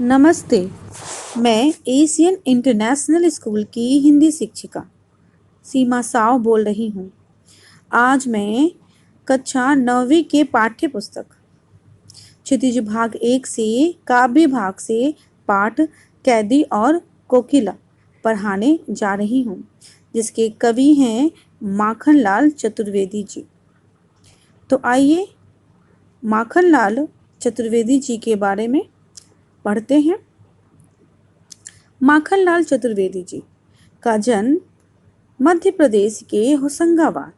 नमस्ते। मैं Asian international school की हिंदी शिक्षिका सीमा साव बोल रही हूँ। आज मैं कक्षा 9वीं के पाठ्य पुस्तक क्षितिज भाग 1 से काव्य भाग से पाठ कैदी और कोकिला पढ़ाने जा रही हूँ, जिसके कवि हैं माखनलाल चतुर्वेदी जी। तो आइए माखनलाल चतुर्वेदी जी के बारे में पढ़ते हैं। माखनलाल चतुर्वेदी जी का जन्म मध्य प्रदेश के होशंगाबाद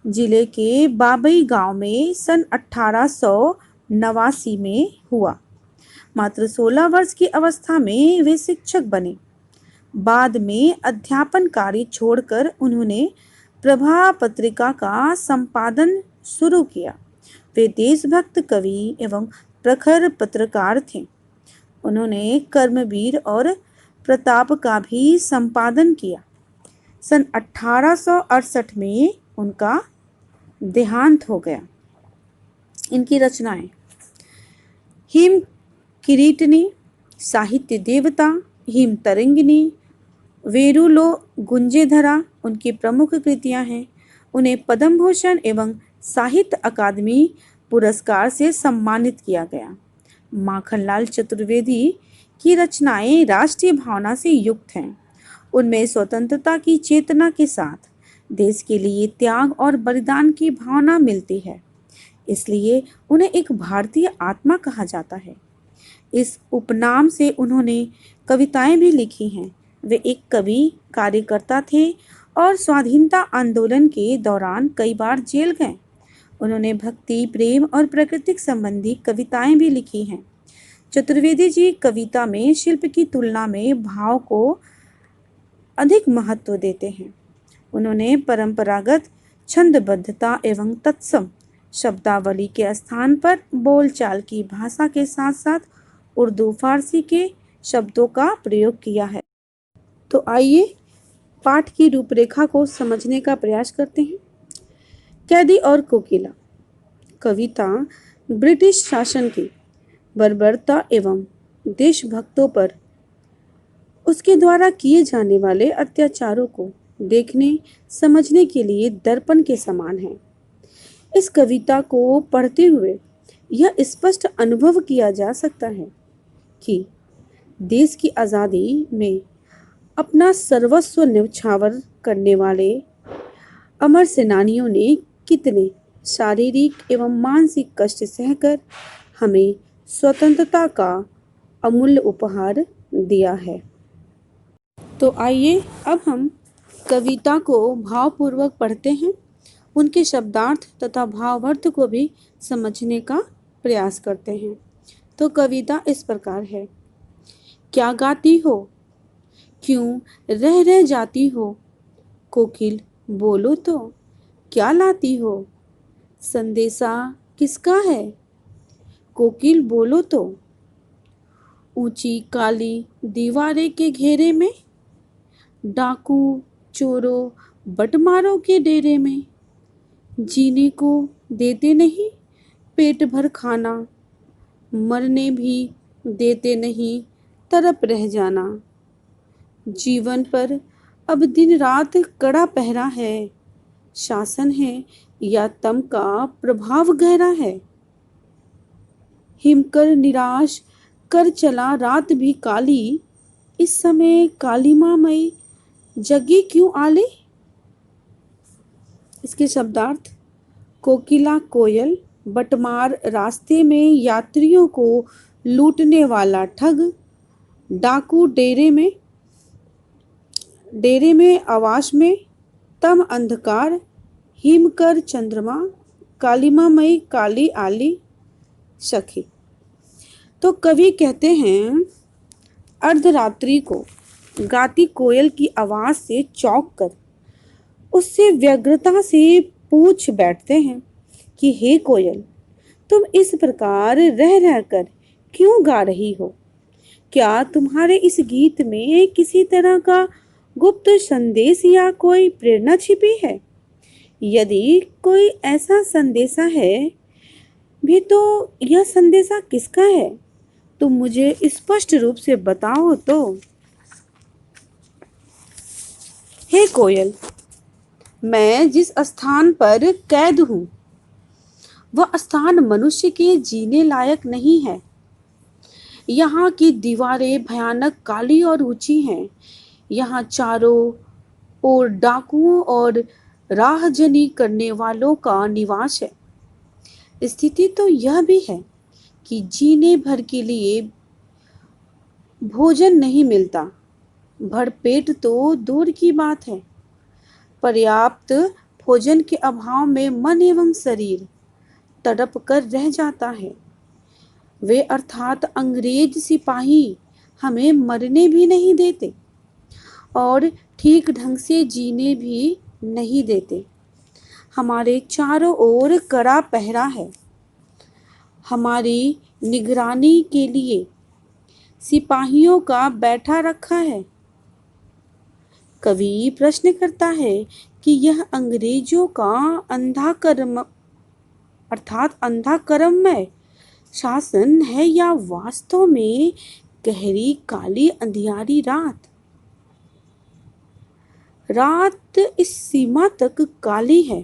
जिले के बाबई गांव में सन 1889 में हुआ। मात्र 16 वर्ष की अवस्था में वे शिक्षक बने। बाद में अध्यापन कार्य छोड़कर उन्होंने प्रभा पत्रिका का संपादन शुरू किया। वे देशभक्त कवि एवं प्रखर पत्रकार थे। उन्होंने कर्मवीर और प्रताप का भी संपादन किया। सन 1868 में उनका देहांत हो गया। इनकी रचनाएं हिम किरीटनी, साहित्य देवता, हिम तरंगिनी, वेरुलो गुंजेधरा उनकी प्रमुख कृतियां हैं। उन्हें पद्म भूषण एवं साहित्य अकादमी पुरस्कार से सम्मानित किया गया। माखनलाल चतुर्वेदी की रचनाएं राष्ट्रीय भावना से युक्त हैं। उनमें स्वतंत्रता की चेतना के साथ देश के लिए त्याग और बलिदान की भावना मिलती है। इसलिए उन्हें एक भारतीय आत्मा कहा जाता है। इस उपनाम से उन्होंने कविताएं भी लिखी हैं। वे एक कवि, कार्यकर्ता थे और स्वाधीनता आंदोलन के दौरान कई बार जेल गए। उन्होंने भक्ति, प्रेम और प्राकृतिक संबंधी कविताएं भी लिखी हैं। चतुर्वेदी जी कविता में शिल्प की तुलना में भाव को अधिक महत्व देते हैं। उन्होंने परंपरागत छंदबद्धता एवं तत्सम शब्दावली के स्थान पर बोलचाल की भाषा के साथ साथ उर्दू फारसी के शब्दों का प्रयोग किया है। तो आइए पाठ की रूपरेखा को समझने का प्रयास करते हैं। कैदी और कोकिला कविता ब्रिटिश शासन की बर्बरता एवं देशभक्तों पर उसके द्वारा किए जाने वाले अत्याचारों को देखने समझने के लिए दर्पण के समान है। इस कविता को पढ़ते हुए यह स्पष्ट अनुभव किया जा सकता है कि देश की आज़ादी में अपना सर्वस्व न्यौछावर करने वाले अमर सेनानियों ने कितने शारीरिक एवं मानसिक कष्ट सहकर हमें स्वतंत्रता का अमूल्य उपहार दिया है। तो आइए अब हम कविता को भावपूर्वक पढ़ते हैं। उनके शब्दार्थ तथा भावार्थ को भी समझने का प्रयास करते हैं। तो कविता इस प्रकार है। क्या गाती हो, क्यों रह रह जाती हो, कोकिल बोलो तो क्या लाती हो, संदेशा किसका है, कोकिल बोलो तो। ऊंची काली दीवारें के घेरे में, डाकू चोरों बटमारों के डेरे में, जीने को देते नहीं पेट भर खाना, मरने भी देते नहीं तरप रह जाना। जीवन पर अब दिन रात कड़ा पहरा है, शासन है या तम का प्रभाव गहरा है। हिमकर निराश कर चला रात भी काली, इस समय कालिमा मई जगी क्यों आली। इसके शब्दार्थ कोकिला कोयल, बटमार रास्ते में यात्रियों को लूटने वाला ठग, डाकू डेरे में आवास में, तम अंधकार, हिमकर चंद्रमा, कालिमा मई काली आली सखी। तो कवि कहते हैं अर्धरात्रि को गाती कोयल की आवाज से चौंक कर उससे व्यग्रता से पूछ बैठते हैं कि हे कोयल, तुम इस प्रकार रह रहकर क्यों गा रही हो। क्या तुम्हारे इस गीत में किसी तरह का गुप्त संदेश या कोई प्रेरणा छिपी है। यदि कोई ऐसा संदेशा है भी तो यह संदेशा किसका है तुम मुझे स्पष्ट रूप से बताओ तो। हे कोयल, मैं जिस स्थान पर कैद हूँ वह स्थान मनुष्य के जीने लायक नहीं है। यहाँ की दीवारें भयानक काली और ऊंची हैं। यहाँ चारों ओर डाकुओं और राहजनी करने वालों का निवास है। स्थिति तो यह भी है कि जीने भर के लिए भोजन नहीं मिलता। भरपेट तो दूर की बात है, पर्याप्त भोजन के अभाव में मन एवं शरीर तड़प कर रह जाता है। वे अर्थात अंग्रेज सिपाही हमें मरने भी नहीं देते और ठीक ढंग से जीने भी नहीं देते। हमारे चारों ओर कड़ा पहरा है। हमारी निगरानी के लिए सिपाहियों का बैठा रखा है। कवि प्रश्न करता है कि यह अंग्रेजों का अंधा कर्म अर्थात अंधा कर्ममय शासन है या वास्तव में गहरी काली अंधियारी रात। रात इस सीमा तक काली है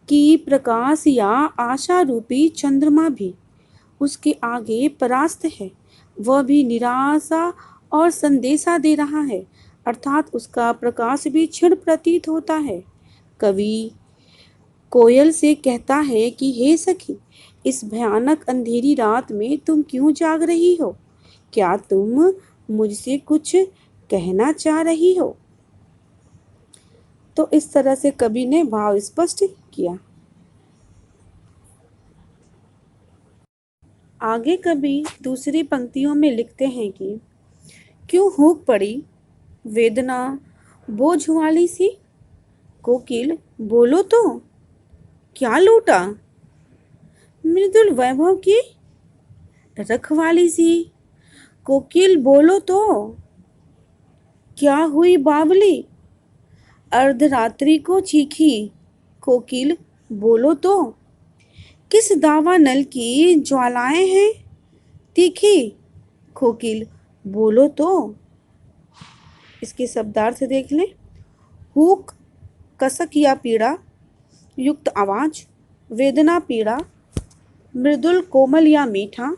कि प्रकाश या आशा रूपी चंद्रमा भी उसके आगे परास्त है। वह भी निराशा और संदेशा दे रहा है, अर्थात उसका प्रकाश भी क्षीण प्रतीत होता है। कवि कोयल से कहता है कि हे सखी, इस भयानक अंधेरी रात में तुम क्यों जाग रही हो? क्या तुम मुझसे कुछ कहना चाह रही हो? तो इस तरह से कवि ने भाव स्पष्ट किया। आगे कवि दूसरी पंक्तियों में लिखते हैं कि क्यों हुक पड़ी वेदना बोझ वाली सी, कोकिल बोलो तो क्या लूटा, मृदुल वैभव की रखवाली सी, कोकिल बोलो तो क्या हुई बावली, अर्धरात्रि को चीखी, कोकिल बोलो तो किस दावा नल की ज्वालाएं हैं तीखी, कोकिल बोलो तो। इसके शब्दार्थ देख लें। हुक कसक या पीड़ा युक्त आवाज, वेदना पीड़ा, मृदुल कोमल या मीठा,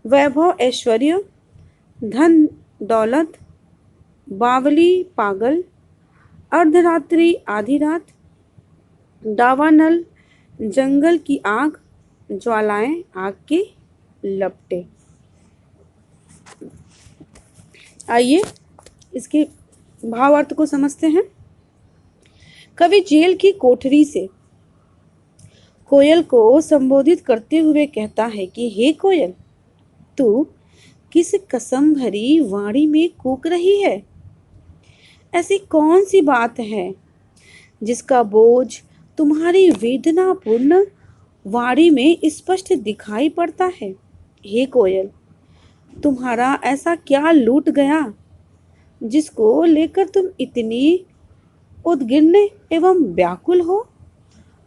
वैभव ऐश्वर्य, धन दौलत, बावली पागल, अर्धरात्रि आधी रात, दावानल जंगल की आग, ज्वालाएं आग की लपटें। आइए इसके भावार्थ को समझते हैं। कवि जेल की कोठरी से कोयल को संबोधित करते हुए कहता है कि हे कोयल, तू किस कसम भरी वाणी में कूक रही है? ऐसी कौन सी बात है जिसका बोझ तुम्हारी वेदनापूर्ण वाणी में स्पष्ट दिखाई पड़ता है? हे कोयल, तुम्हारा ऐसा क्या लूट गया जिसको लेकर तुम इतनी उद्गिन्न एवं व्याकुल हो,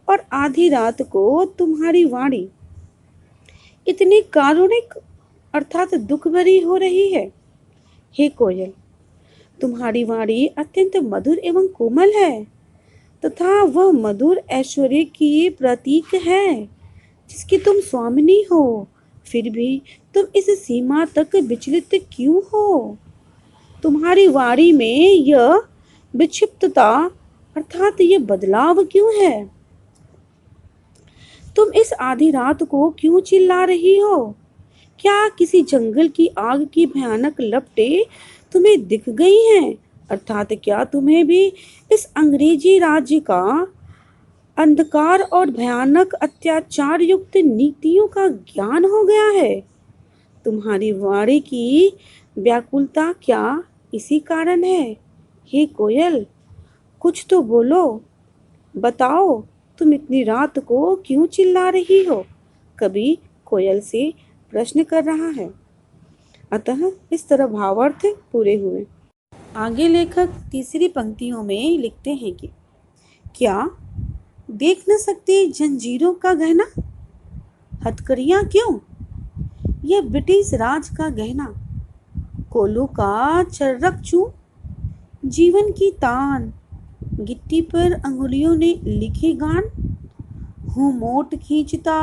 और आधी रात को तुम्हारी वाणी इतनी कारुणिक अर्थात दुख भरी हो रही है? हे कोयल, तुम्हारी वाणी अत्यंत मधुर एवं कोमल है तथा वह मधुर ऐश्वर्य की प्रतीक है जिसकी तुम स्वामिनी हो। फिर भी तुम इस सीमा तक विचलित क्यों हो? तुम्हारी वाणी में यह विक्षिप्तता अर्थात ये बदलाव क्यों है? तुम इस आधी रात को क्यों चिल्ला रही हो? क्या किसी जंगल की आग की भयानक लपटें तुम्हें दिख गई हैं? अर्थात क्या तुम्हें भी इस अंग्रेजी राज्य का अंधकार और भयानक अत्याचार युक्त नीतियों का ज्ञान हो गया है? तुम्हारी वाणी की व्याकुलता क्या इसी कारण है? हे कोयल, कुछ तो बोलो, बताओ तुम इतनी रात को क्यों चिल्ला रही हो? कवि कोयल से प्रश्न कर रहा है। अतः इस तरह भावार्थ पूरे हुए। आगे लेखक तीसरी पंक्तियों में लिखते हैं कि क्या देख न सकती जंजीरों का गहना, हथकड़ियां क्यों यह ब्रिटिश राज का गहना, कोल्हू का चर्रकचू, जीवन की तान, गिट्टी पर अंगुलियों ने लिखे गान, हूँ मोट खींचता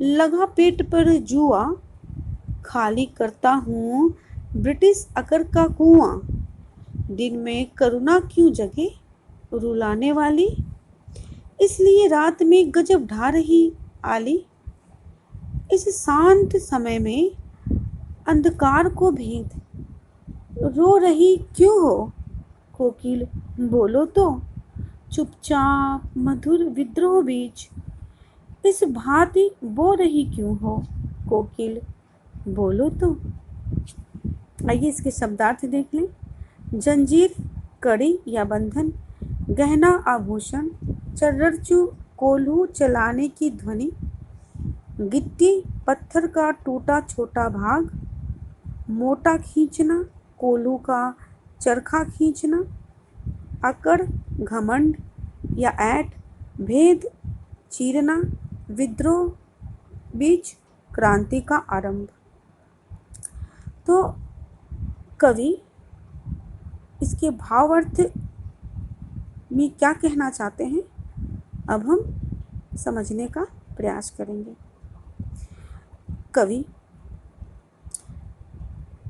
लगा पेट पर जुआ, खाली करता हूँ ब्रिटिश अकर का कुआं, दिन में करुणा क्यों जगे रुलाने वाली, इसलिए रात में गजब ढा रही आली, इस शांत समय में अंधकार को भेद रो रही क्यों हो कोकिल, बोलो तो चुपचाप मधुर विद्रोह बीच इस भांति बो रही क्यों हो कोकिल, बोलो तो। आइए इसके शब्दार्थ देख लें। जंजीर कड़ी या बंधन, गहना आभूषण, चर्रचू कोल्हू चलाने की ध्वनि, गिट्टी पत्थर का टूटा छोटा भाग, मोटा खींचना कोल्हू का चरखा खींचना, अकड़ घमंड या ऐट, भेद चीरना, विद्रोह बीच क्रांति का आरंभ। तो कवि इसके भावार्थ में क्या कहना चाहते हैं, अब हम समझने का प्रयास करेंगे। कवि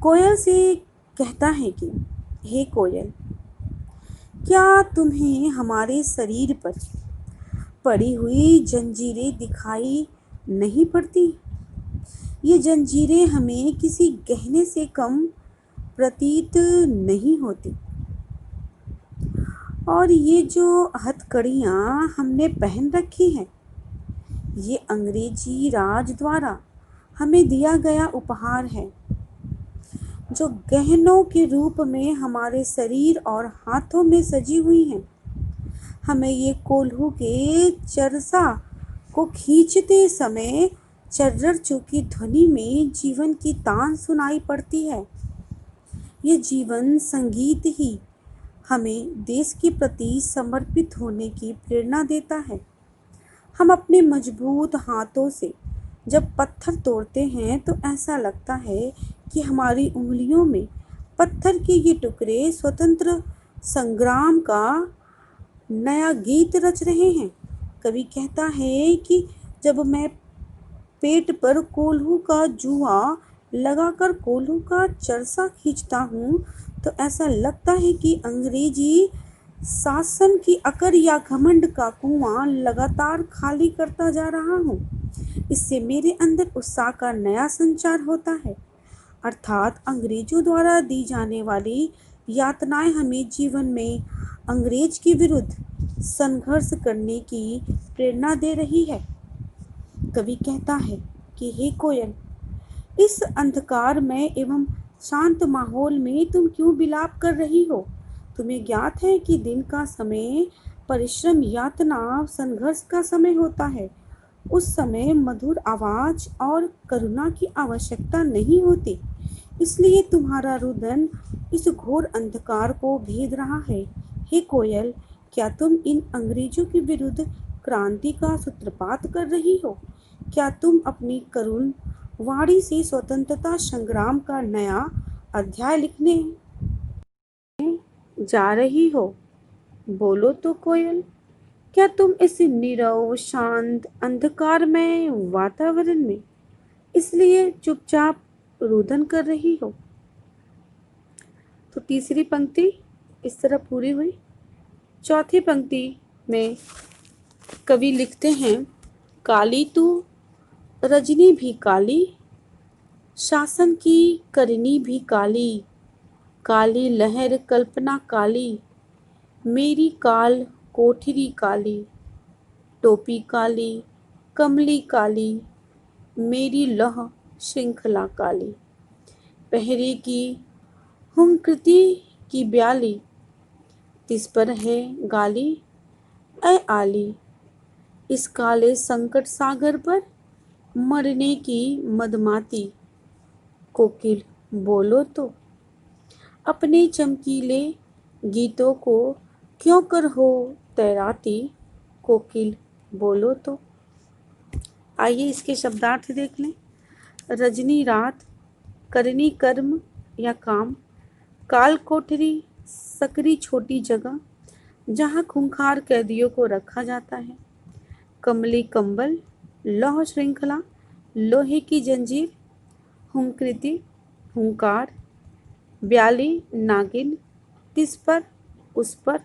कोयल से कहता है कि हे कोयल, क्या तुम्हें हमारे शरीर पर पड़ी हुई जंजीरें दिखाई नहीं पड़ती? ये जंजीरें हमें किसी गहने से कम प्रतीत नहीं होती, और ये जो हथकड़ियाँ हमने पहन रखी हैं, ये अंग्रेजी राज द्वारा हमें दिया गया उपहार है, जो गहनों के रूप में हमारे शरीर और हाथों में सजी हुई हैं। हमें ये कोल्हू के चरसा को खींचते समय चर्रचू की ध्वनि में जीवन की तान सुनाई पड़ती है। ये जीवन संगीत ही हमें देश के प्रति समर्पित होने की प्रेरणा देता है। हम अपने मजबूत हाथों से जब पत्थर तोड़ते हैं तो ऐसा लगता है कि हमारी उंगलियों में पत्थर के ये टुकड़े स्वतंत्र संग्राम का नया गीत रच रहे हैं। कवि कहता है कि जब मैं पेट पर कोल्हू का जुआ लगाकर कोल्हू का चरसा खींचता हूँ तो ऐसा लगता है कि अंग्रेजी शासन की अकड़ या घमंड का कुआं लगातार खाली करता जा रहा हूँ। इससे मेरे अंदर उत्साह का नया संचार होता है, अर्थात अंग्रेजों द्वारा दी जाने वाली यातनाएं हमें जीवन में अंग्रेज के विरुद्ध संघर्ष करने की प्रेरणा दे रही है। कवि कहता है कि हे कोयल, इस अंधकार में एवं शांत माहौल में तुम क्यों विलाप कर रही हो? तुम्हें ज्ञात है कि दिन का समय परिश्रम, यातना, संघर्ष का समय होता है। उस समय मधुर आवाज और करुणा की आवश्यकता नहीं होती, इसलिए तुम्हारा रुदन इस घोर अंधकार को भेद रहा है। हे कोयल, क्या तुम इन अंग्रेजों के विरुद्ध क्रांति का सूत्रपात कर रही हो? क्या तुम अपनी करुण वाणी से स्वतंत्रता संग्राम का नया अध्याय लिखने जा रही हो? बोलो तो कोयल, क्या तुम इस नीरव शांत अंधकारमय वातावरण में इसलिए चुपचाप रुदन कर रही हो? तो तीसरी पंक्ति इस तरह पूरी हुई। चौथी पंक्ति में कवि लिखते हैं, काली तू रजनी भी काली, शासन की करनी भी काली, काली लहर कल्पना काली, मेरी काल कोठरी काली, टोपी काली, कमली काली, मेरी लौह श्रृंखला काली, पहरे की हुंकृति की ब्याली, तिस पर है गाली ऐ आली, इस काले संकट सागर पर मरने की मदमाती, कोकिल बोलो तो। अपने चमकीले गीतों को क्यों कर हो तैराती, कोकिल बोलो तो। आइए इसके शब्दार्थ देख लें। रजनी रात, करनी कर्म या काम, काल कोठरी सकरी छोटी जगह जहाँ खूंखार कैदियों को रखा जाता है, कमली कंबल, लौह श्रृंखला, लोहे की जंजीर, हुंकृति, हुंकार, ब्याली, नागिन, तिस पर, उस पर,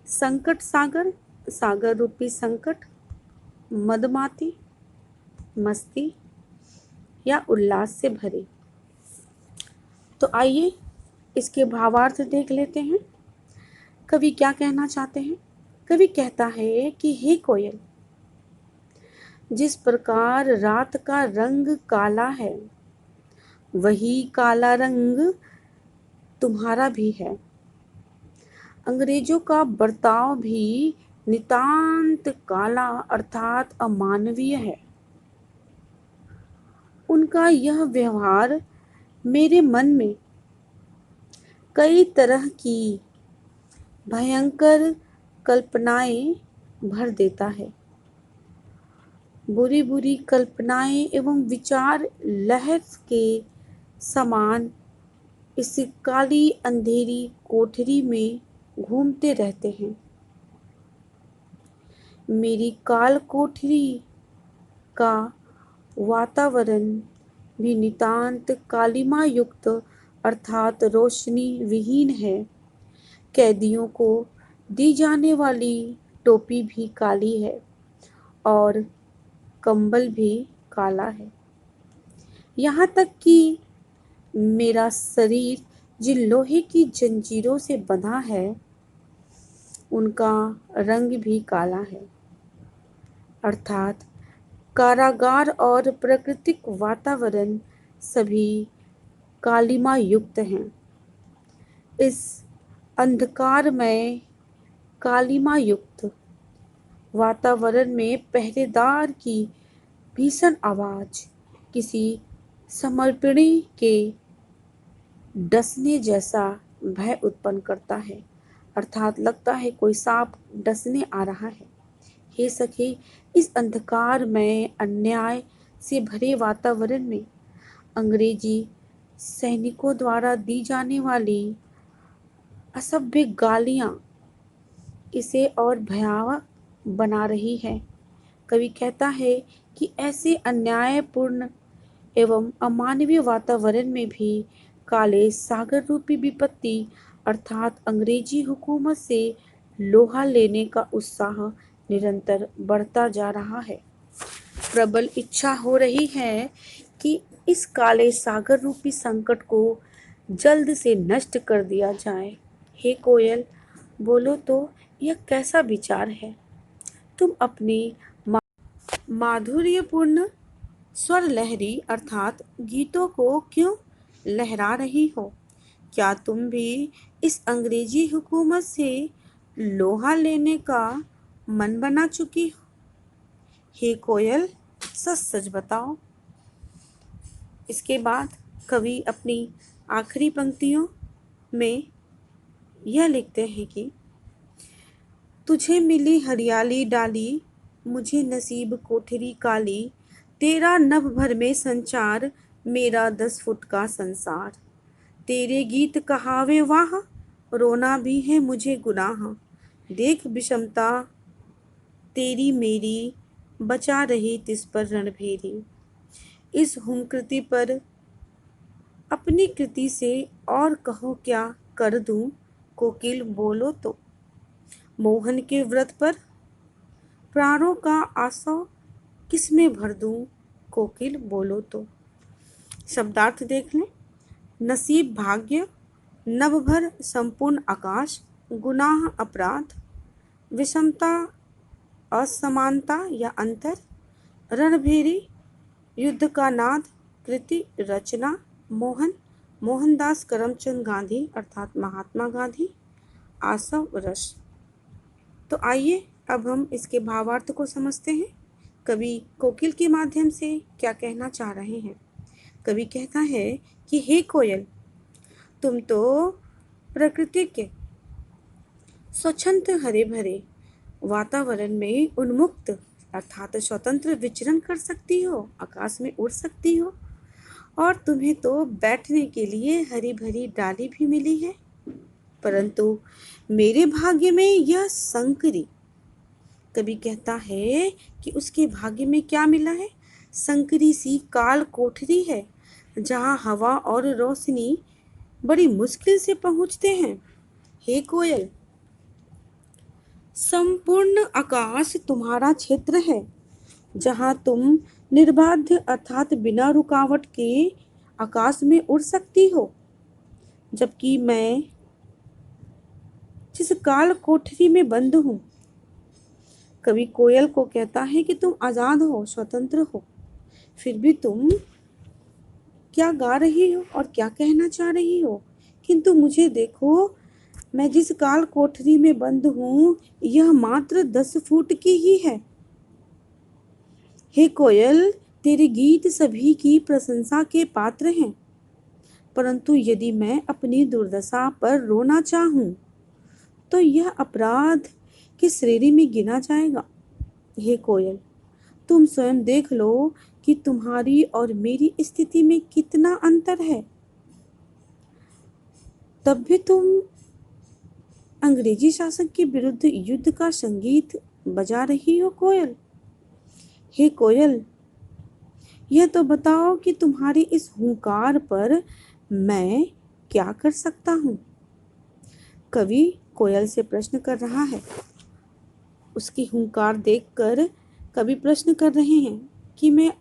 संकट सागर, सागर रूपी संकट, मदमाती, मस्ती या उल्लास से भरे। तो आइए इसके भावार्थ देख लेते हैं। कवि क्या कहना चाहते हैं? कवि कहता है कि हे कोयल, जिस प्रकार रात का रंग काला है, वही काला रंग तुम्हारा भी है। अंग्रेजों का बर्ताव भी नितांत काला अर्थात अमानवीय है। उनका यह व्यवहार मेरे मन में कई तरह की भयंकर कल्पनाएं भर देता है। बुरी बुरी कल्पनाएं एवं विचार लहर के समान इस काली अंधेरी कोठरी में घूमते रहते हैं। मेरी काल कोठरी का वातावरण भी नितांत कालिमा युक्त अर्थात रोशनी विहीन है। कैदियों को दी जाने वाली टोपी भी काली है और कंबल भी काला है। यहाँ तक कि मेरा शरीर जिन लोहे की जंजीरों से बंधा है, उनका रंग भी काला है। अर्थात कारागार और प्राकृतिक वातावरण सभी कालिमा युक्त हैं। इस अंधकारमय कालिमा युक्त वातावरण में पहरेदार की भीषण आवाज किसी समर्पिणी के डसने जैसा भय उत्पन्न करता है। अर्थात लगता है कोई सांप डसने आ रहा है। हे सखी, इस अंधकार में अन्याय से भरे वातावरण में अंग्रेजी सैनिकों द्वारा दी जाने वाली असभ्य गालियां इसे और भयावह बना रही है। कवि कहता है कि ऐसे अन्यायपूर्ण एवं अमानवीय वातावरण में भी काले सागर रूपी विपत्ति अर्थात अंग्रेजी हुकूमत से लोहा लेने का उत्साह निरंतर बढ़ता जा रहा है। प्रबल इच्छा हो रही है कि इस काले सागर रूपी संकट को जल्द से नष्ट कर दिया जाए। हे कोयल, बोलो तो यह कैसा विचार है? तुम अपनी माधुर्यपूर्ण स्वर लहरी अर्थात गीतों को क्यों लहरा रही हो? क्या तुम भी इस अंग्रेजी हुकूमत से लोहा लेने का मन बना चुकी हो? हे कोयल, सच सच बताओ। इसके बाद कवि अपनी आखिरी पंक्तियों में यह लिखते हैं कि तुझे मिली हरियाली डाली, मुझे नसीब कोठरी काली, तेरा नभ भर में संचार, मेरा 10 फुट का संसार। तेरे गीत कहावे वाह, रोना भी है मुझे गुनाह, देख विषमता तेरी मेरी, बचा रही तिस पर रणभेरी। इस हुंकृति पर अपनी कृति से और कहो क्या कर दूं, कोकिल बोलो तो। मोहन के व्रत पर प्राणों का आसव किसमें भर दूं, कोकिल बोलो तो। शब्दार्थ देख लें। नसीब भाग्य, नभ भर संपूर्ण आकाश, गुनाह अपराध, विषमता असमानता या अंतर, रणभेरी युद्ध का नाद, कृति रचना मोहन मोहनदास करमचंद गांधी अर्थात महात्मा गांधी, आसव रस। तो आइए अब हम इसके भावार्थ को समझते हैं। कवि कोकिल के माध्यम से क्या कहना चाह रहे हैं? कवि कहता है कि हे कोयल, तुम तो प्रकृति के स्वच्छंद हरे भरे वातावरण में उन्मुक्त अर्थात स्वतंत्र विचरण कर सकती हो, आकाश में उड़ सकती हो। और तुम्हें तो बैठने के लिए हरी भरी डाली भी मिली है, परंतु मेरे भाग्य में यह संकरी। कवि कहता है कि उसके भाग्य में क्या मिला है? संकरी सी काल कोठरी है, जहाँ हवा और रोशनी बड़ी मुश्किल से पहुंचते हैं। हे कोयल, संपूर्ण आकाश तुम्हारा क्षेत्र है, जहाँ तुम निर्बाध अर्थात बिना रुकावट के आकाश में उड़ सकती हो, जबकि मैं जिस काल कोठरी में बंद हूँ। कवि कोयल को कहता है कि तुम आजाद हो, स्वतंत्र हो, फिर भी तुम क्या गा रही हो और क्या कहना चाह रही हो? किंतु मुझे देखो, मैं जिस काल कोठरी में बंद हूँ, यह मात्र 10 फुट की ही है। हे कोयल, तेरे गीत सभी की प्रशंसा के पात्र हैं, परंतु यदि मैं अपनी दुर्दशा पर रोना चाहूँ तो यह अपराध किस श्रेणी में गिना जाएगा? हे कोयल, तुम स्वयं देख लो कि तुम्हारी और मेरी स्थिति में कितना अंतर है। तब भी तुम अंग्रेजी शासन के विरुद्ध युद्ध का संगीत बजा रही हो कोयल। हे कोयल, यह तो बताओ कि तुम्हारी इस हुंकार पर मैं क्या कर सकता हूँ? कवि कोयल से प्रश्न कर रहा है। उसकी हुंकार देखकर कवि प्रश्न कर रहे हैं कि मैं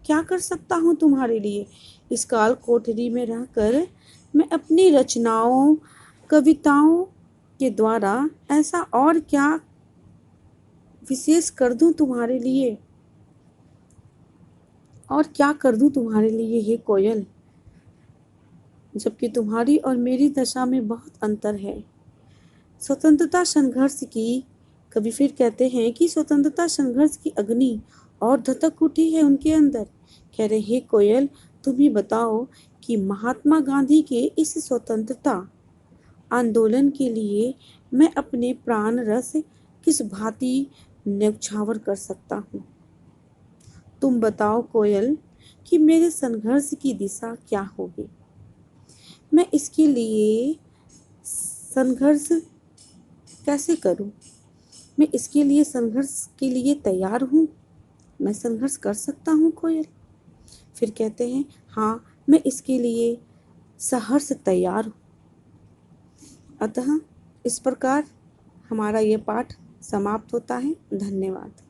क्या कर सकता हूँ तुम्हारे लिए? इस काल कोठरी में रहकर मैं अपनी रचनाओं, कविताओं के द्वारा ऐसा और क्या विशेष कर दूं तुम्हारे लिए, और क्या कर दूं तुम्हारे लिए हे कोयल, जबकि तुम्हारी और मेरी दशा में बहुत अंतर है। स्वतंत्रता संघर्ष की, कवि फिर कहते हैं कि स्वतंत्रता संघर्ष की अग्नि और धधक उठी है उनके अंदर। कह रहे, हे कोयल, तुम ही बताओ कि महात्मा गांधी के इस स्वतंत्रता आंदोलन के लिए मैं अपने प्राण रस किस भांति न्यौछावर कर सकता हूँ? तुम बताओ कोयल कि मेरे संघर्ष की दिशा क्या होगी? मैं इसके लिए संघर्ष कैसे करूं? मैं इसके लिए संघर्ष के लिए तैयार हूँ। मैं संघर्ष कर सकता हूँ कोयल? फिर कहते हैं, हाँ, मैं इसके लिए सहर्ष तैयार हूँ। अतः इस प्रकार हमारा ये पाठ समाप्त होता है। धन्यवाद।